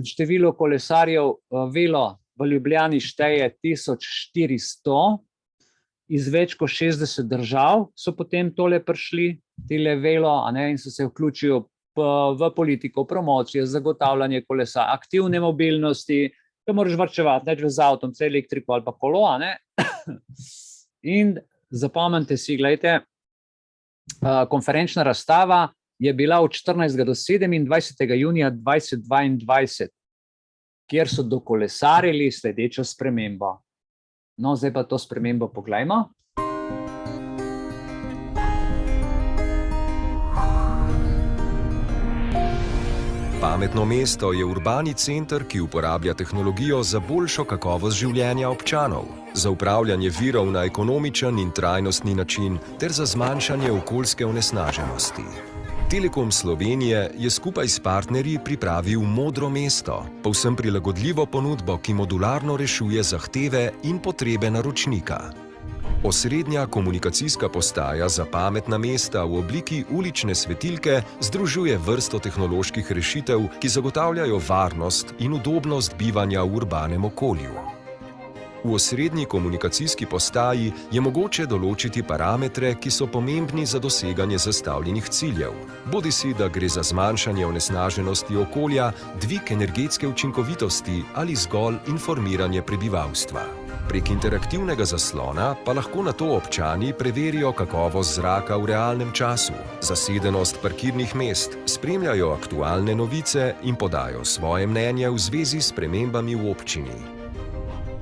število kolesarjev velo v Ljubljani šteje 1400, iz več kot 60 držav so potem tole prišli, tile velo, a ne, in so se vključili v politiko, promocije, zagotavljanje kolesa, aktivne mobilnosti, da moraš varčevati, neč z avtom, vse elektriko ali pa kolo, a ne. In zapomnite si, gledajte, konferenčna razstava je bila od 14. do 27. junija 2022, kjer so dokolesarili sledečo spremembo. No, zdaj pa to spremembo poglejmo. Pametno mesto je urbani center, ki uporablja tehnologijo za boljšo kakovost življenja občanov, za upravljanje virov na ekonomičen in trajnostni način ter za zmanjšanje okoljske onesnaženosti. Telekom Slovenije je skupaj s partnerji pripravil Modro mesto, povsem prilagodljivo ponudbo, ki modularno rešuje zahteve in potrebe naročnika. Osrednja komunikacijska postaja za pametna mesta v obliki ulične svetilke združuje vrsto tehnoloških rešitev, ki zagotavljajo varnost in udobnost bivanja v urbanem okolju. V osrednji komunikacijski postaji je mogoče določiti parametre, ki so pomembni za doseganje zastavljenih ciljev. Bodisi da gre za zmanjšanje onesnaženosti okolja, dvig energetske učinkovitosti ali zgolj informiranje prebivalstva. Prek interaktivnega zaslona pa lahko nato občani preverijo kakovost zraka v realnem času, zasedenost parkirnih mest, spremljajo aktualne novice in podajo svoje mnenje v zvezi s spremembami v občini.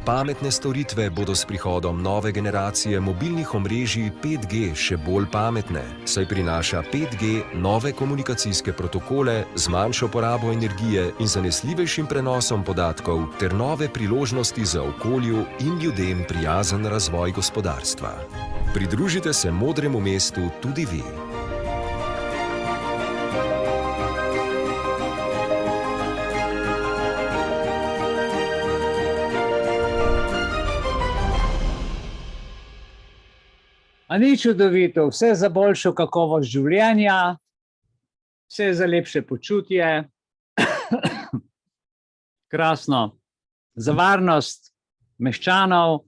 Pametne storitve bodo s prihodom nove generacije mobilnih omrežij 5G še bolj pametne, saj prinaša 5G nove komunikacijske protokole z manjšo porabo energije in zanesljivejšim prenosom podatkov ter nove priložnosti za okolju in ljudem prijazen razvoj gospodarstva. Pridružite se Modremu mestu tudi vi. A ni čudovito, vse za boljšo kakovost življenja, vse za lepše počutje, krasno, za varnost meščanov,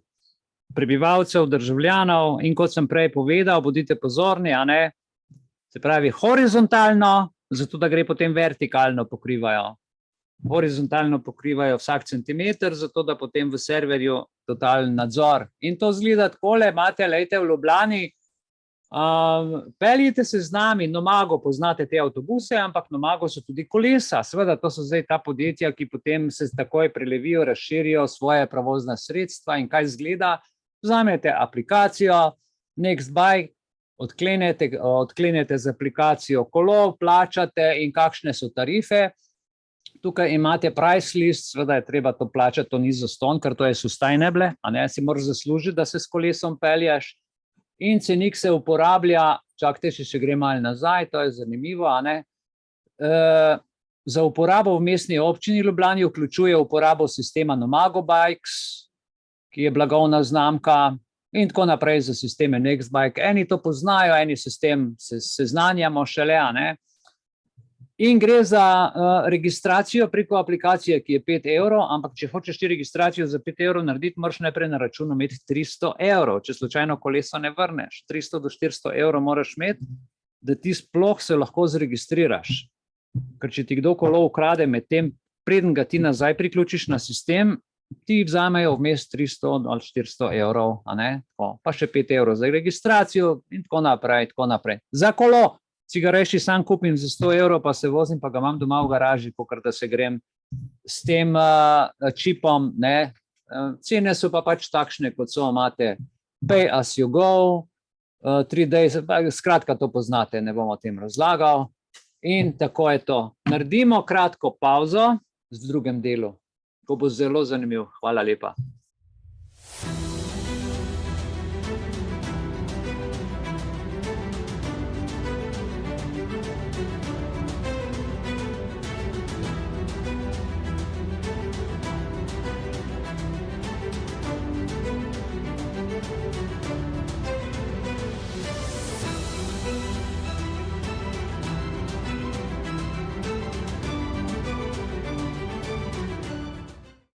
prebivalcev, državljanov in kot sem prej povedal, bodite pozorni, a ne, se pravi horizontalno, zato da gre potem vertikalno pokrivajo. Horizontalno pokrivajo vsak centimeter, zato da potem v serverju totalen nadzor. In to zgleda takole, imate, lejte v Ljubljani, peljite se z nami, Nomago, poznate te avtobuse, ampak Nomago so tudi kolesa. Seveda, to so zdaj ta podjetja, ki potem se takoj prelevijo, razširijo svoje prevozna sredstva in kaj zgleda. Vzamete aplikacijo Nextbike, odklenete z aplikacijo kolo, plačate in kakšne so tarife. Tukaj imate price list, seveda je treba to plačati, to ni zastonj, ker to je sustainable, a ne, si moraš zaslužiti, da se s kolesom pelješ. In cenik se uporablja, čakajte, še gre malo nazaj, to je zanimivo, a ne. Za uporabo v mestni občini Ljubljani vključuje uporabo sistema Nomago Bikes, ki je blagovna znamka, in tako naprej za sisteme Nextbike. Eni to poznajo, eni se s tem seznanjamo šele, a ne. In gre za registracijo preko aplikacije, ki je 5 €, ampak če hočeš ti registracijo za 5 € narediti, moraš najprej na računu imeti 300 €, če slučajno koleso ne vrneš. 300 do 400 € moraš imeti, da ti sploh se lahko zregistriraš. Ker če ti kdo kolo ukrade med tem, preden ga ti nazaj priključiš na sistem, ti vzamejo vmes 300 ali 400 €, a ne? Pa še 5 € za registracijo in tako naprej. Za kolo! Si ga reši sam kupim za 100 €, pa se vozim, pa ga imam doma v garaži, kakor da se grem s tem čipom, ne. Cene so pa pač takšne, kot so, imate pay as you go, 3 days, skratka to poznate, ne bom o tem razlagal. In tako je to. Naredimo kratko pavzo v drugem delu, ko bo zelo zanimiv. Hvala lepa.